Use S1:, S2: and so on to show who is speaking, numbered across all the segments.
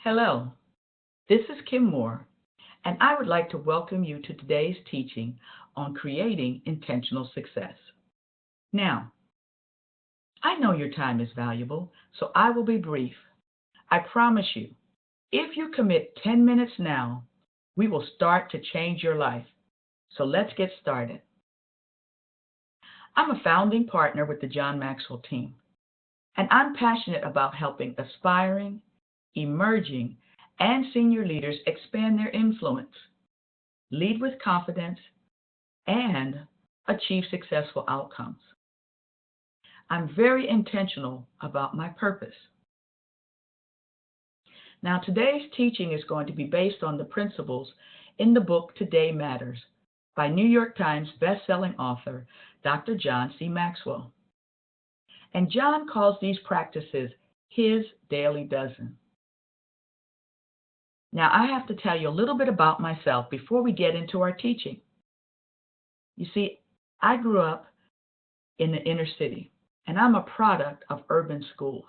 S1: Hello, this is Kim Moore, and I would like to welcome you to today's teaching on creating intentional success. Now, I know your time is valuable, so I will be brief. I promise you, if you commit 10 minutes now, we will start to change your life. So let's get started. I'm a founding partner with the John Maxwell team, and I'm passionate about helping aspiring, emerging, and senior leaders expand their influence, lead with confidence, and achieve successful outcomes. I'm very intentional about my purpose. Now, today's teaching is going to be based on the principles in the book Today Matters by New York Times bestselling author Dr. John C. Maxwell. And John calls these practices his daily dozen. Now, I have to tell you a little bit about myself before we get into our teaching. You see, I grew up in the inner city, and I'm a product of urban schools.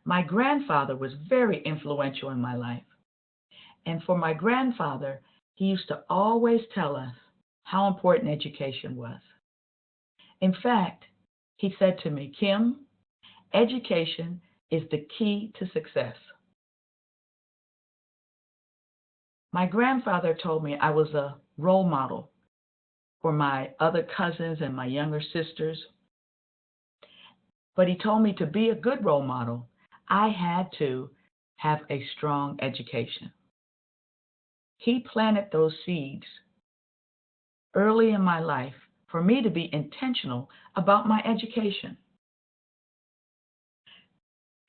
S1: My grandfather was very influential in my life. And for my grandfather, he used to always tell us how important education was. In fact, he said to me, Kim, education is the key to success. My grandfather told me I was a role model for my other cousins and my younger sisters. But he told me to be a good role model, I had to have a strong education. He planted those seeds early in my life for me to be intentional about my education.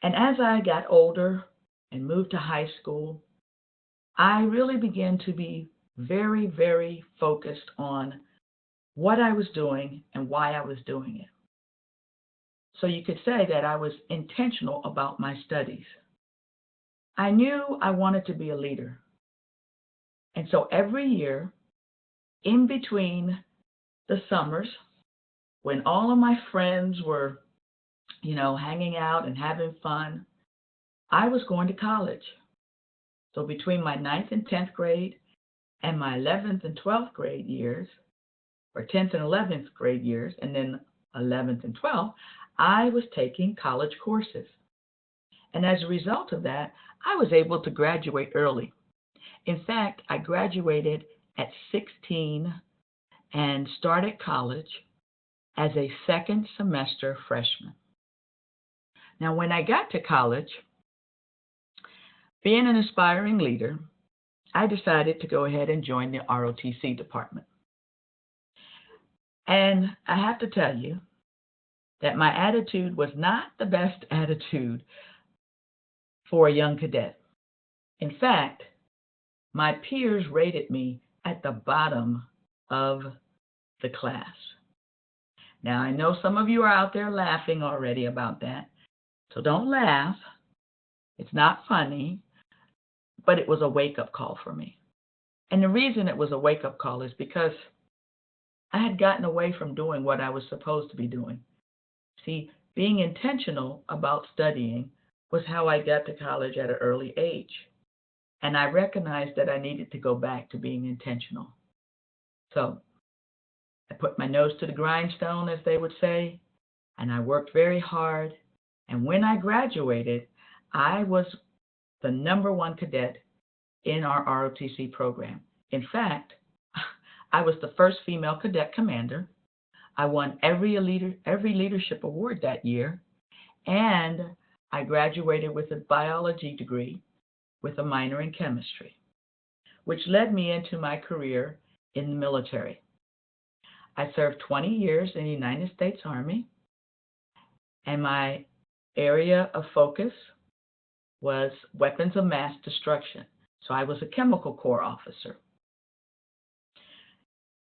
S1: And as I got older and moved to high school, I really began to be very, very focused on what I was doing and why I was doing it. So you could say that I was intentional about my studies. I knew I wanted to be a leader. And so every year, in between the summers, when all of my friends were, hanging out and having fun, I was going to college. So between my 9th and 10th grade and my 11th and 12th grade years, or 10th and 11th grade years, and then 11th and 12th, I was taking college courses. And as a result of that, I was able to graduate early. In fact, I graduated at 16 and started college as a second semester freshman. Now, when I got to college, being an aspiring leader, I decided to go ahead and join the ROTC department. And I have to tell you that my attitude was not the best attitude for a young cadet. In fact, my peers rated me at the bottom of the class. Now, I know some of you are out there laughing already about that, so don't laugh. It's not funny, but it was a wake-up call for me. And the reason it was a wake-up call is because I had gotten away from doing what I was supposed to be doing. See, being intentional about studying was how I got to college at an early age. And I recognized that I needed to go back to being intentional. So I put my nose to the grindstone, as they would say, and I worked very hard. And when I graduated, I was the number 1 cadet in our ROTC program. In fact, I was the first female cadet commander. I won every leadership award that year, and I graduated with a biology degree with a minor in chemistry, which led me into my career in the military. I served 20 years in the United States Army, and my area of focus was weapons of mass destruction. So I was a chemical corps officer.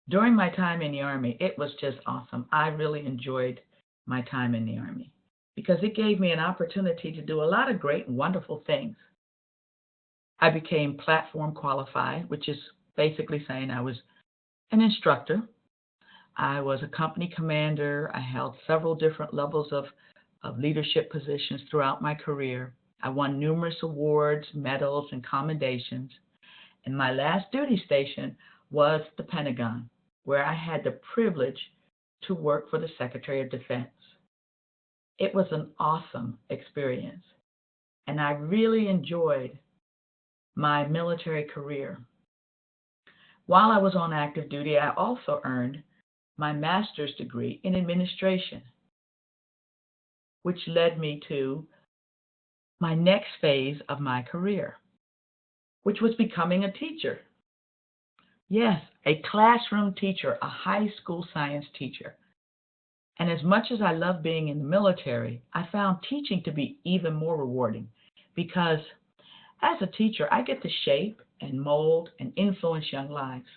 S1: During my time in the Army, it was just awesome. I really enjoyed my time in the Army because it gave me an opportunity to do a lot of great and wonderful things. I became platform qualified, which is basically saying I was an instructor. I was a company commander. I held several different levels of leadership positions throughout my career. I won numerous awards, medals, and commendations, and my last duty station was the Pentagon, where I had the privilege to work for the Secretary of Defense. It was an awesome experience, and I really enjoyed my military career. While I was on active duty, I also earned my master's degree in administration, which led me to my next phase of my career, which was becoming a teacher. Yes, a classroom teacher, a high school science teacher. And as much as I love being in the military, I found teaching to be even more rewarding because as a teacher, I get to shape and mold and influence young lives.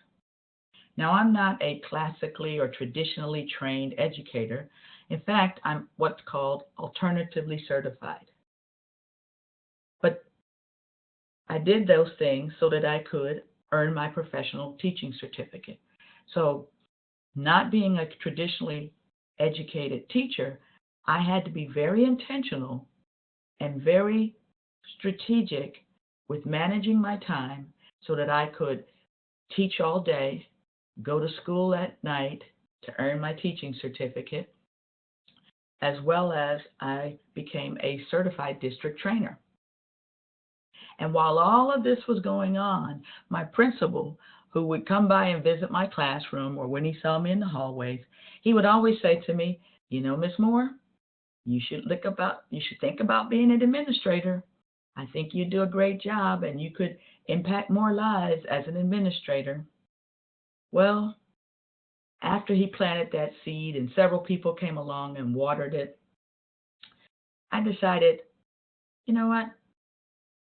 S1: Now, I'm not a classically or traditionally trained educator. In fact, I'm what's called alternatively certified. But I did those things so that I could earn my professional teaching certificate. So, not being a traditionally educated teacher, I had to be very intentional and very strategic with managing my time so that I could teach all day, go to school at night to earn my teaching certificate, as well as I became a certified district trainer. And while all of this was going on, my principal, who would come by and visit my classroom or when he saw me in the hallways, he would always say to me, "You know, Miss Moore, you should think about being an administrator. I think you do a great job and you could impact more lives as an administrator." Well, after he planted that seed and several people came along and watered it, I decided, you know what?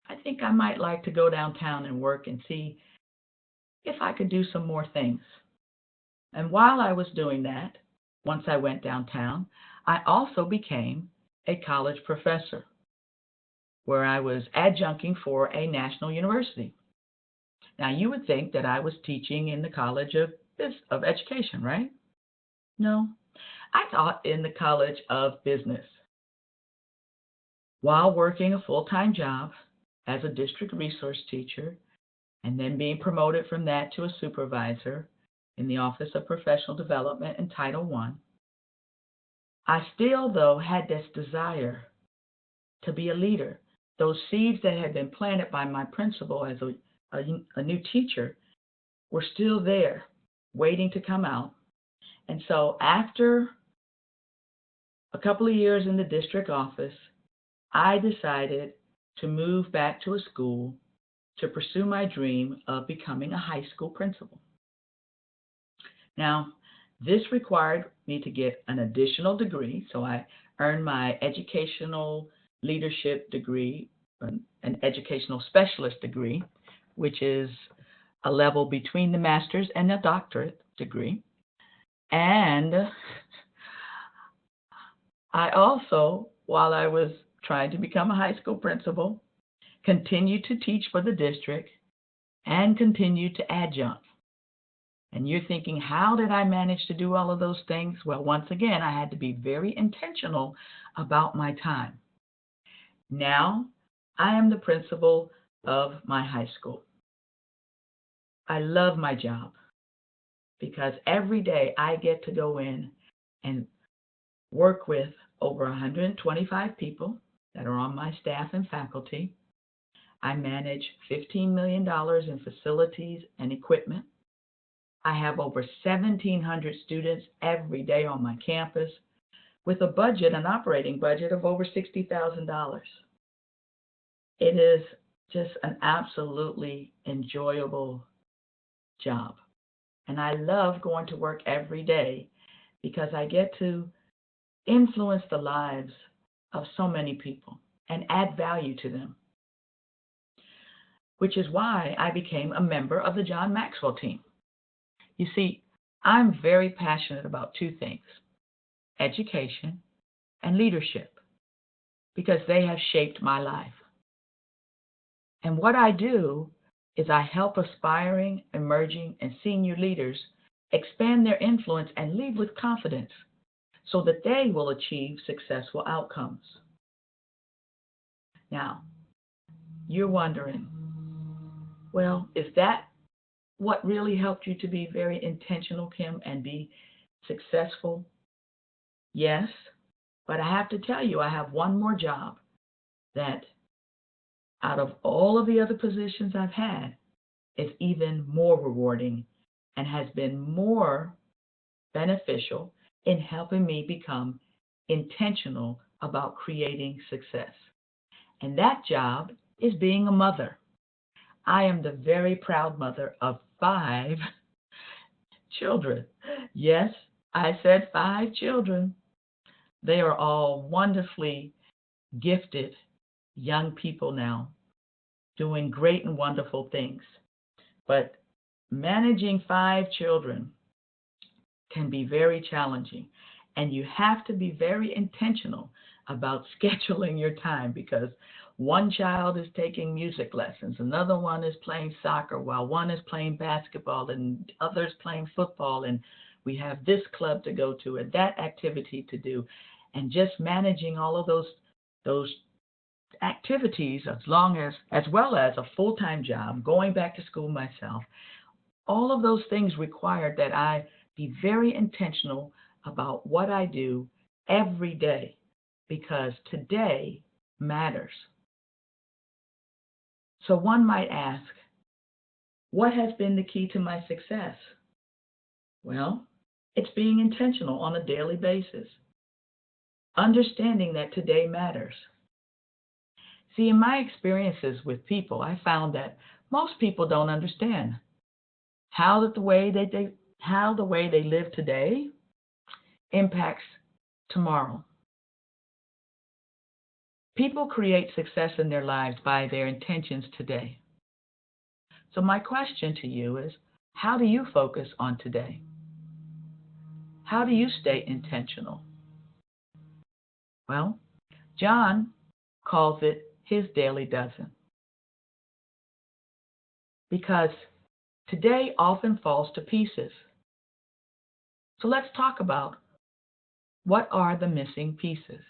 S1: I think I might like to go downtown and work and see if I could do some more things. And while I was doing that, once I went downtown, I also became a college professor where I was adjuncting for a national university. Now, you would think that I was teaching in the College of Education, right? No, I taught in the College of Business while working a full-time job as a district resource teacher and then being promoted from that to a supervisor in the Office of Professional Development in Title I. I still, though, had this desire to be a leader. Those seeds that had been planted by my principal as a new teacher were still there, waiting to come out. And so after a couple of years in the district office, I decided to move back to a school to pursue my dream of becoming a high school principal. Now, this required me to get an additional degree, so I earned my educational leadership degree, an educational specialist degree, which is a level between the master's and the doctorate degree. And I also, while I was trying to become a high school principal, continued to teach for the district and continued to adjunct. And you're thinking, how did I manage to do all of those things? Well, once again, I had to be very intentional about my time. Now, I am the principal of my high school. I love my job because every day I get to go in and work with over 125 people that are on my staff and faculty. I manage $15 million in facilities and equipment. I have over 1,700 students every day on my campus with an operating budget of over $60,000. It is just an absolutely enjoyable job. And I love going to work every day because I get to influence the lives of so many people and add value to them, which is why I became a member of the John Maxwell team. You see, I'm very passionate about two things, education and leadership, because they have shaped my life. And what I do is I help aspiring, emerging, and senior leaders expand their influence and lead with confidence so that they will achieve successful outcomes. Now, you're wondering, well, is that what really helped you to be very intentional, Kim, and be successful? Yes, but I have to tell you, I have one more job that out of all of the other positions I've had, is even more rewarding and has been more beneficial in helping me become intentional about creating success. And that job is being a mother. I am the very proud mother of 5 children. Yes, I said 5 children. They are all wonderfully gifted young people now, doing great and wonderful things. But managing 5 children can be very challenging, and you have to be very intentional about scheduling your time because one child is taking music lessons, another one is playing soccer, while one is playing basketball, and others playing football, and we have this club to go to and that activity to do, and just managing all of those activities as well as a full-time job, going back to school myself. All of those things require that I be very intentional about what I do every day because today matters. So one might ask, what has been the key to my success? Well, it's being intentional on a daily basis, understanding that today matters. See, in my experiences with people, I found that most people don't understand how the way they live today impacts tomorrow. People create success in their lives by their intentions today. So my question to you is, how do you focus on today? How do you stay intentional? Well, John calls it his daily dozen. Because today often falls to pieces. So let's talk about what are the missing pieces.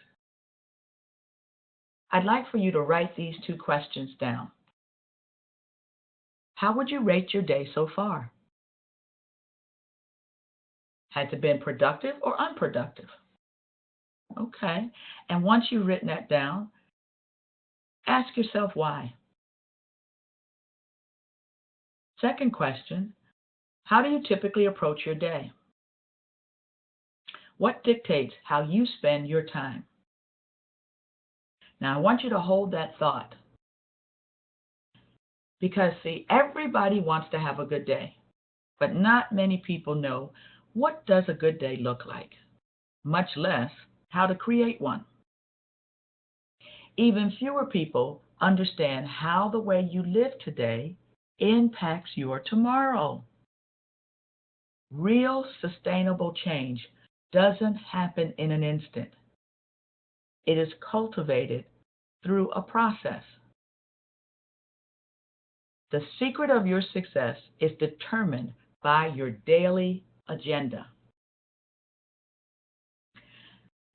S1: I'd like for you to write these 2 questions down. How would you rate your day so far? Has it been productive or unproductive? Okay. And once you've written that down, ask yourself why. Second question, how do you typically approach your day? What dictates how you spend your time? Now, I want you to hold that thought. Because, see, everybody wants to have a good day, but not many people know what does a good day look like, much less how to create one. Even fewer people understand how the way you live today impacts your tomorrow. Real sustainable change doesn't happen in an instant. It is cultivated through a process. The secret of your success is determined by your daily agenda.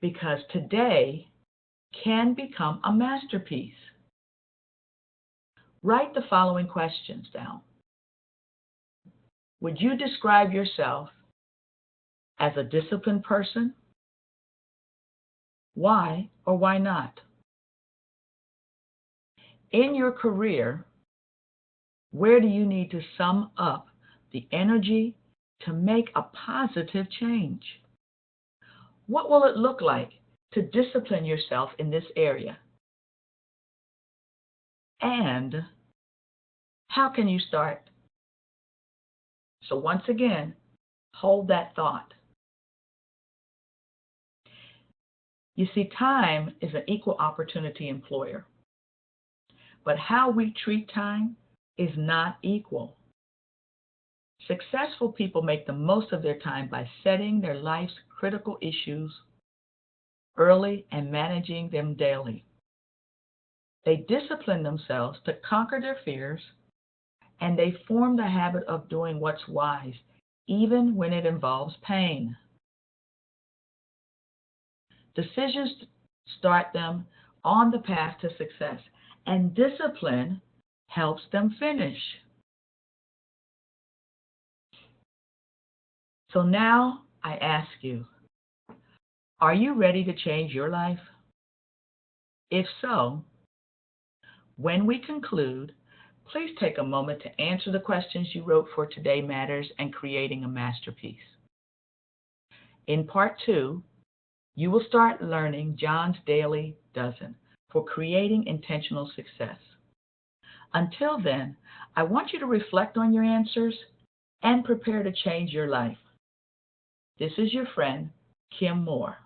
S1: Because today can become a masterpiece. Write the following questions down. Would you describe yourself as a disciplined person? Why or why not? In your career, where do you need to sum up the energy to make a positive change? What will it look like to discipline yourself in this area? And how can you start? So once again, hold that thought. You see, time is an equal opportunity employer. But how we treat time is not equal. Successful people make the most of their time by setting their life's critical issues early and managing them daily. They discipline themselves to conquer their fears, and they form the habit of doing what's wise, even when it involves pain. Decisions start them on the path to success, and discipline helps them finish. So now I ask you, are you ready to change your life? If so, when we conclude, please take a moment to answer the questions you wrote for Today Matters and Creating a Masterpiece. In part 2, you will start learning John's Daily Dozen for creating intentional success. Until then, I want you to reflect on your answers and prepare to change your life. This is your friend, Kim Moore.